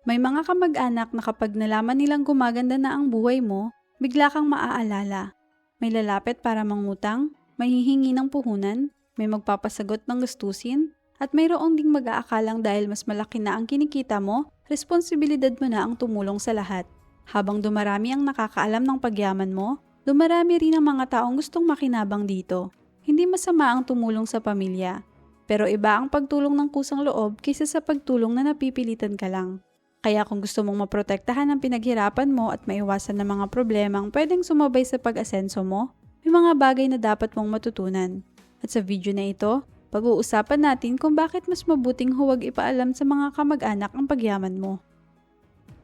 May mga kamag-anak na kapag nalaman nilang gumaganda na ang buhay mo, bigla kang maaalala. May lalapit para mangutang, may hihingi ng puhunan, may magpapasagot ng gastusin, at mayroong ding mag-aakalang dahil mas malaki na ang kinikita mo, responsibilidad mo na ang tumulong sa lahat. Habang dumarami ang nakakaalam ng pagyaman mo, dumarami rin ang mga taong gustong makinabang dito. Hindi masama ang tumulong sa pamilya, pero iba ang pagtulong ng kusang loob kaysa sa pagtulong na napipilitan ka lang. Kaya kung gusto mong maprotektahan ang pinaghirapan mo at maiwasan ng mga problemang pwedeng sumabay sa pag-asenso mo, may mga bagay na dapat mong matutunan. At sa video na ito, pag-uusapan natin kung bakit mas mabuting huwag ipaalam sa mga kamag-anak ang pagyaman mo.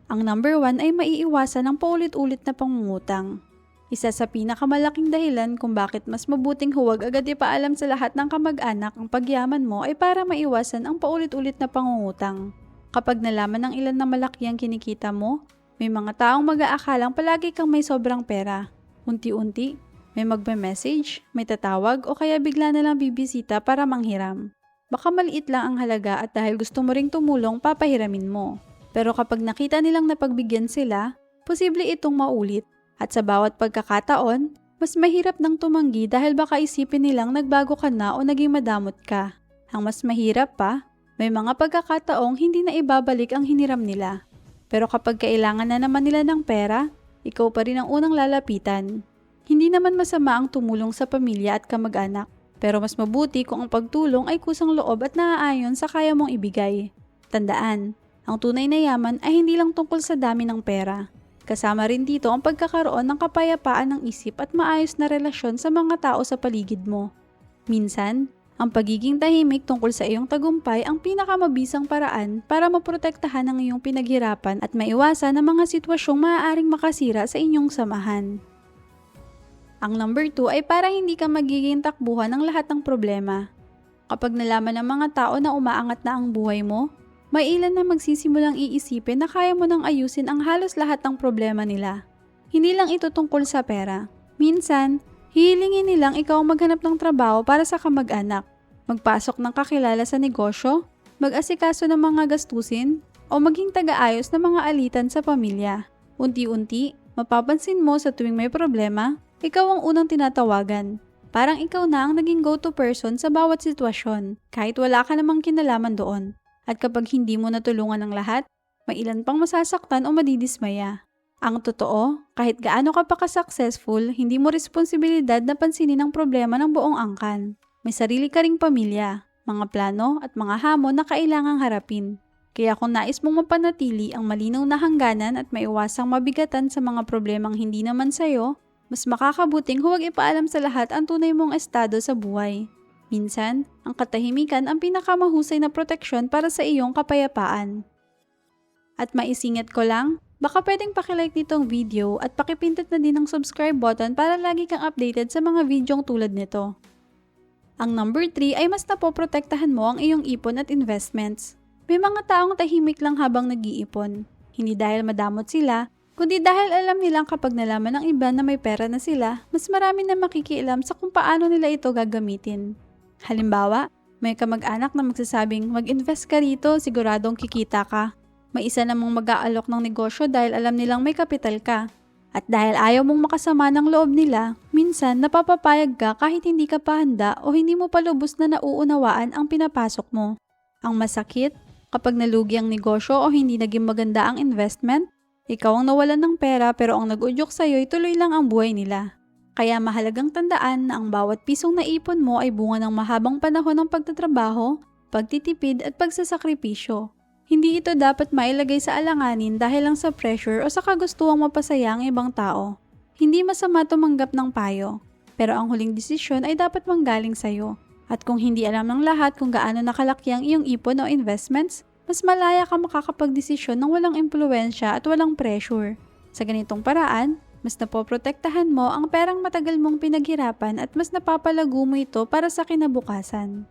Ang number 1 ay maiiwasan ang paulit-ulit na pangungutang. Isa sa pinakamalaking dahilan kung bakit mas mabuting huwag agad ipaalam sa lahat ng kamag-anak ang pagyaman mo ay para maiwasan ang paulit-ulit na pangungutang. Kapag nalaman ng ilan na malaki ang kinikita mo, may mga taong mag-aakalang palagi kang may sobrang pera. Unti-unti, may magme-message, may tatawag o kaya bigla na lang bibisita para manghiram. Baka maliit lang ang halaga at dahil gusto mo ring tumulong, papahiramin mo. Pero kapag nakita nilang napagbigyan sila, posible itong maulit. At sa bawat pagkakataon, mas mahirap nang tumanggi dahil baka isipin nilang nagbago ka na o naging madamot ka. Ang mas mahirap pa, may mga pagkakataong hindi na ibabalik ang hiniram nila. Pero kapag kailangan na naman nila ng pera, ikaw pa rin ang unang lalapitan. Hindi naman masama ang tumulong sa pamilya at kamag-anak, pero mas mabuti kung ang pagtulong ay kusang loob at naaayon sa kaya mong ibigay. Tandaan, ang tunay na yaman ay hindi lang tungkol sa dami ng pera. Kasama rin dito ang pagkakaroon ng kapayapaan ng isip at maayos na relasyon sa mga tao sa paligid mo. Minsan, ang pagiging tahimik tungkol sa iyong tagumpay ang pinakamabisang paraan para maprotektahan ang iyong pinaghirapan at maiwasan ang mga sitwasyong maaaring makasira sa inyong samahan. Ang number 2 ay para hindi ka magiging takbuhan ng lahat ng problema. Kapag nalaman ng mga tao na umaangat na ang buhay mo, may ilan na magsisimulang iisipin na kaya mo nang ayusin ang halos lahat ng problema nila. Hindi lang ito tungkol sa pera. Minsan, hihilingin nilang ikaw maghanap ng trabaho para sa kamag-anak, magpasok ng kakilala sa negosyo, mag-asikaso ng mga gastusin, o maging taga-ayos ng mga alitan sa pamilya. Unti-unti, mapapansin mo sa tuwing may problema, ikaw ang unang tinatawagan. Parang ikaw na ang naging go-to person sa bawat sitwasyon, kahit wala ka namang kinalaman doon. At kapag hindi mo natulungan ng lahat, may ilan pang masasaktan o madidismaya. Ang totoo, kahit gaano ka pa ka-successful, hindi mo responsibilidad na pansinin ang problema ng buong angkan. May sarili ka ring pamilya, mga plano at mga hamon na kailangang harapin. Kaya kung nais mong mapanatili ang malinaw na hangganan at maiwasang mabigatan sa mga problemang hindi naman sa'yo, mas makakabuting huwag ipaalam sa lahat ang tunay mong estado sa buhay. Minsan, ang katahimikan ang pinakamahusay na proteksyon para sa iyong kapayapaan. At maisingit ko lang, baka pwedeng pakilike nitong video at pakipindot na din ang subscribe button para lagi kang updated sa mga videong tulad nito. Ang number 3 ay mas napoprotektahan mo ang iyong ipon at investments. May mga taong tahimik lang habang nag-iipon. Hindi dahil madamot sila, kundi dahil alam nilang kapag nalaman ng iba na may pera na sila, mas marami na makikialam sa kung paano nila ito gagamitin. Halimbawa, may kamag-anak na magsasabing mag-invest ka rito, siguradong kikita ka. May isa namang mag-aalok ng negosyo dahil alam nilang may kapital ka. At dahil ayaw mong makasama ng loob nila, minsan napapapayag ka kahit hindi ka pa handa o hindi mo pa lubos na nauunawaan ang pinapasok mo. Ang masakit, kapag nalugi ang negosyo o hindi naging maganda ang investment, ikaw ang nawalan ng pera pero ang nag-udyok sa'yo ay tuloy lang ang buhay nila. Kaya mahalagang tandaan na ang bawat pisong naipon mo ay bunga ng mahabang panahon ng pagtatrabaho, pagtitipid at pagsasakripisyo. Hindi ito dapat mailagay sa alanganin dahil lang sa pressure o sa kagustuhang mapasaya ang ibang tao. Hindi masama tumanggap ng payo, pero ang huling desisyon ay dapat manggaling sa'yo. At kung hindi alam ng lahat kung gaano nakalaki ang iyong ipon o investments, mas malaya ka makakapagdesisyon ng walang impluwensya at walang pressure. Sa ganitong paraan, mas napoprotektahan mo ang perang matagal mong pinaghirapan at mas napapalago mo ito para sa kinabukasan.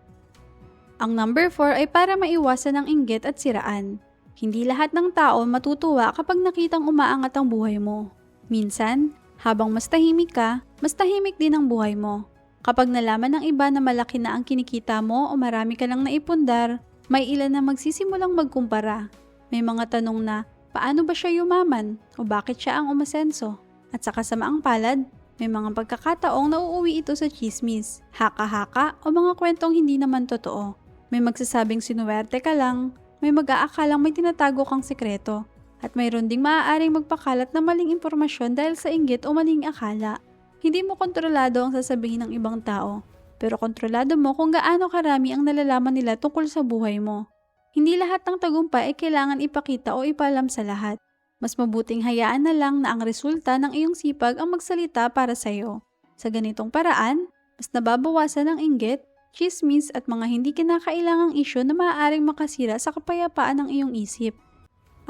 Ang number 4 ay para maiwasan ang inggit at siraan. Hindi lahat ng tao matutuwa kapag nakitang umaangat ang buhay mo. Minsan, habang mas tahimik ka, mas tahimik din ang buhay mo. Kapag nalaman ng iba na malaki na ang kinikita mo o marami ka lang naipundar, may ilan na magsisimulang magkumpara. May mga tanong na, paano ba siya yumaman o bakit siya ang umasenso? At sa kasamaang palad, may mga pagkakataong nauuwi ito sa chismis, haka-haka o mga kwentong hindi naman totoo. May magsasabing sinuwerte ka lang, may mag-aakalang may tinatago kang sekreto, at mayroon ding maaaring magpakalat na maling impormasyon dahil sa inggit o maling akala. Hindi mo kontrolado ang sasabihin ng ibang tao, pero kontrolado mo kung gaano karami ang nalalaman nila tungkol sa buhay mo. Hindi lahat ng tagumpay ay kailangan ipakita o ipaalam sa lahat. Mas mabuting hayaan na lang na ang resulta ng iyong sipag ang magsalita para sa iyo. Sa ganitong paraan, mas nababawasan ang inggit, chismis at mga hindi kinakailangang isyu na maaaring makasira sa kapayapaan ng iyong isip.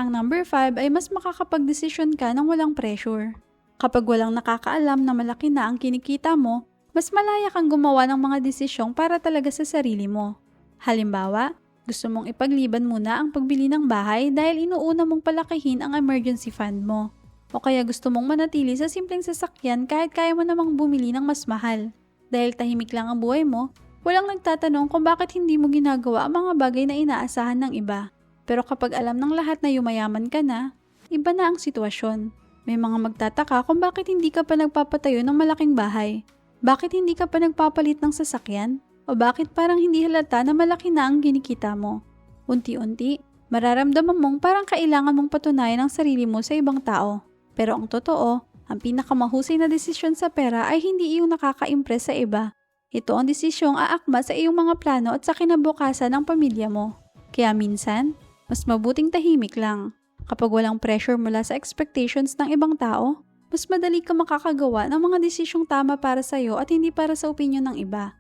Ang number 5 ay mas makakapagdesisyon ka ng walang pressure. Kapag walang nakakaalam na malaki na ang kinikita mo, mas malaya kang gumawa ng mga desisyong para talaga sa sarili mo. Halimbawa, gusto mong ipagliban muna ang pagbili ng bahay dahil inuuna mong palakihin ang emergency fund mo. O kaya gusto mong manatili sa simpleng sasakyan kahit kaya mo namang bumili ng mas mahal. Dahil tahimik lang ang buhay mo, walang nagtatanong kung bakit hindi mo ginagawa ang mga bagay na inaasahan ng iba. Pero kapag alam ng lahat na yumayaman ka na, iba na ang sitwasyon. May mga magtataka kung bakit hindi ka pa nagpapatayo ng malaking bahay. Bakit hindi ka pa nagpapalit ng sasakyan? O bakit parang hindi halata na malaki na ang ginikita mo? Unti-unti, mararamdaman mong parang kailangan mong patunayan ang sarili mo sa ibang tao. Pero ang totoo, ang pinakamahusay na desisyon sa pera ay hindi iyong nakaka-impress sa iba. Ito ang desisyong aakma sa iyong mga plano at sa kinabukasan ng pamilya mo. Kaya minsan, mas mabuting tahimik lang. Kapag walang pressure mula sa expectations ng ibang tao, mas madali ka makakagawa ng mga desisyong tama para sa iyo at hindi para sa opinyon ng iba.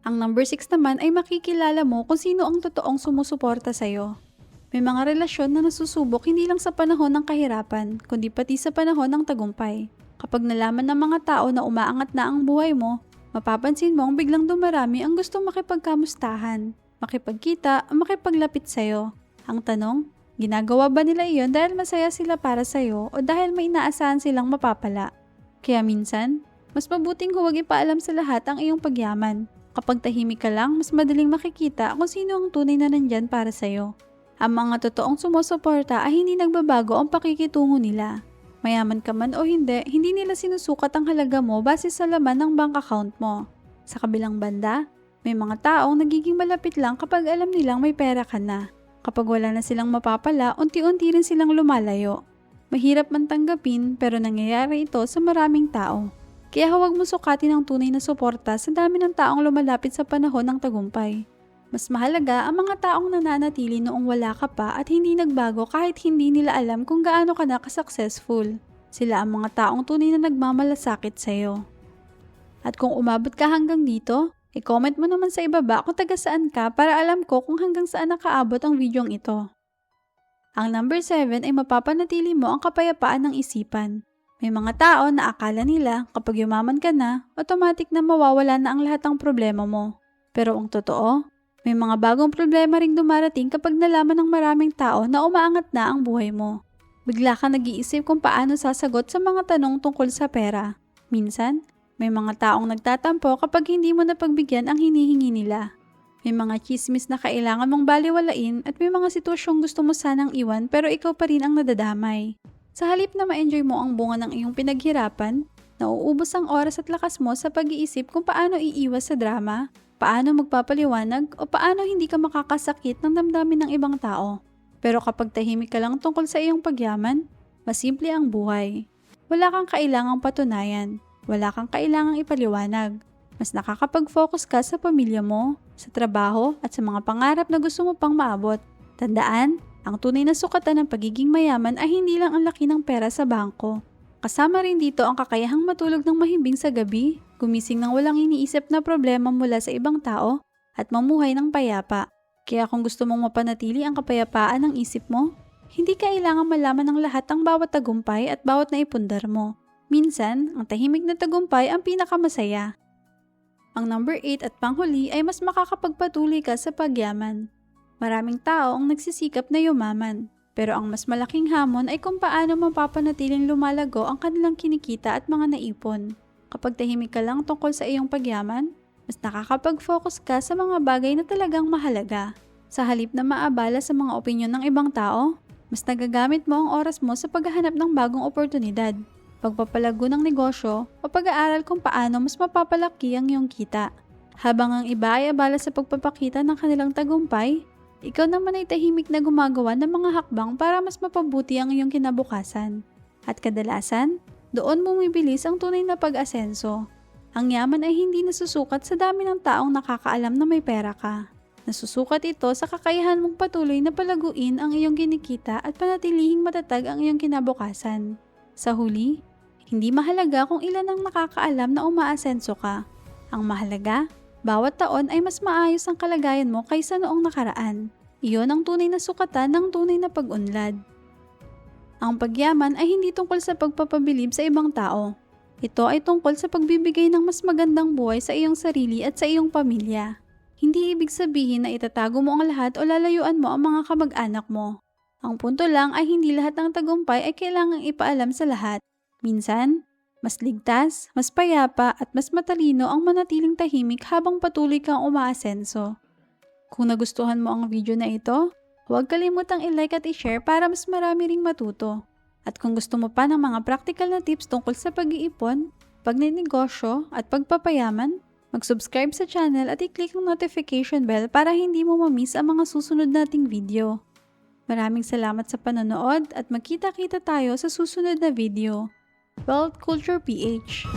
Ang number 6 naman ay makikilala mo kung sino ang totoong sumusuporta sa iyo. May mga relasyon na nasusubok hindi lang sa panahon ng kahirapan, kundi pati sa panahon ng tagumpay. Kapag nalaman ng mga tao na umaangat na ang buhay mo, mapapansin mo ang biglang dumarami ang gustong makipagkamustahan, makipagkita o makipaglapit sa iyo. Ang tanong, ginagawa ba nila iyon dahil masaya sila para sa iyo o dahil may inaasahan silang mapapala? Kaya minsan, mas mabuting huwag ipaalam sa lahat ang iyong pagyaman. Kapag tahimik ka lang, mas madaling makikita kung sino ang tunay na nandyan para sa'yo. Ang mga totoong sumusuporta ay hindi nagbabago ang pakikitungo nila. Mayaman ka man o hindi nila sinusukat ang halaga mo base sa laman ng bank account mo. Sa kabilang banda, may mga taong nagiging malapit lang kapag alam nilang may pera ka na. Kapag wala na silang mapapala, unti-unti rin silang lumalayo. Mahirap man tanggapin pero nangyayari ito sa maraming tao. Kaya huwag mo sukatin ang tunay na suporta sa dami ng taong lumalapit sa panahon ng tagumpay. Mas mahalaga ang mga taong nananatili noong wala ka pa at hindi nagbago kahit hindi nila alam kung gaano ka na ka-successful. Sila ang mga taong tunay na nagmamalasakit sa iyo. At kung umabot ka hanggang dito, i-comment mo naman sa ibaba kung taga saan ka para alam ko kung hanggang saan nakaabot ang videong ito. Ang number 7 ay mapapanatili mo ang kapayapaan ng isipan. May mga tao na akala nila kapag yumaman ka na, automatic na mawawala na ang lahat ng problema mo. Pero ang totoo, may mga bagong problema ring dumarating kapag nalaman ng maraming tao na umaangat na ang buhay mo. Bigla ka nag-iisip kung paano sasagot sa mga tanong tungkol sa pera. Minsan, may mga taong nagtatampo kapag hindi mo napagbigyan ang hinihingi nila. May mga chismis na kailangan mong baliwalain at may mga sitwasyong gusto mo sanang iwan pero ikaw pa rin ang nadadamay. Sa halip na ma-enjoy mo ang bunga ng iyong pinaghirapan, nauubos ang oras at lakas mo sa pag-iisip kung paano iiwas sa drama, paano magpapaliwanag o paano hindi ka makakasakit ng damdamin ng ibang tao. Pero kapag tahimik ka lang tungkol sa iyong pagyaman, mas simple ang buhay. Wala kang kailangang patunayan, wala kang kailangang ipaliwanag. Mas nakakapag-focus ka sa pamilya mo, sa trabaho at sa mga pangarap na gusto mo pang maabot. Tandaan, ang tunay na sukatan ng pagiging mayaman ay hindi lang ang laki ng pera sa bangko. Kasama rin dito ang kakayahang matulog ng mahimbing sa gabi, gumising ng walang iniisip na problema mula sa ibang tao, at mamuhay ng payapa. Kaya kung gusto mong mapanatili ang kapayapaan ng isip mo, hindi kailangan malaman ng lahat ang bawat tagumpay at bawat naipundar mo. Minsan, ang tahimik na tagumpay ang pinakamasaya. Ang number 8 at panghuli ay mas makakapagpatuloy ka sa pagyaman. Maraming tao ang nagsisikap na yumaman, pero ang mas malaking hamon ay kung paano mapapanatiling lumalago ang kanilang kinikita at mga naipon. Kapag tahimik ka lang tungkol sa iyong pagyaman, mas nakakapag-focus ka sa mga bagay na talagang mahalaga. Sa halip na maabala sa mga opinyon ng ibang tao, mas nagagamit mo ang oras mo sa paghahanap ng bagong oportunidad, pagpapalago ng negosyo o pag-aaral kung paano mas mapapalaki ang iyong kita. Habang ang iba ay abala sa pagpapakita ng kanilang tagumpay, ikaw naman ay tahimik na gumagawa ng mga hakbang para mas mapabuti ang iyong kinabukasan. At kadalasan, doon bumibilis ang tunay na pag-asenso. Ang yaman ay hindi nasusukat sa dami ng taong nakakaalam na may pera ka. Nasusukat ito sa kakayahan mong patuloy na palaguin ang iyong kinikita at panatilihing matatag ang iyong kinabukasan. Sa huli, hindi mahalaga kung ilan ang nakakaalam na umaasenso ka. Ang mahalaga, bawat taon ay mas maayos ang kalagayan mo kaysa noong nakaraan. Iyon ang tunay na sukatan ng tunay na pag-unlad. Ang pagyaman ay hindi tungkol sa pagpapabilib sa ibang tao. Ito ay tungkol sa pagbibigay ng mas magandang buhay sa iyong sarili at sa iyong pamilya. Hindi ibig sabihin na itatago mo ang lahat o lalayuan mo ang mga kamag-anak mo. Ang punto lang ay hindi lahat ng tagumpay ay kailangang ipaalam sa lahat. Minsan, mas ligtas, mas payapa at mas matalino ang manatiling tahimik habang patuloy kang umaasenso. Kung nagustuhan mo ang video na ito, huwag kalimutang i-like at i-share para mas marami ring matuto. At kung gusto mo pa ng mga practical na tips tungkol sa pag-iipon, pagnenegosyo at pagpapayaman, mag-subscribe sa channel at i-click ang notification bell para hindi mo ma-miss ang mga susunod nating video. Maraming salamat sa panonood at magkita-kita tayo sa susunod na video. Wealth Culture PH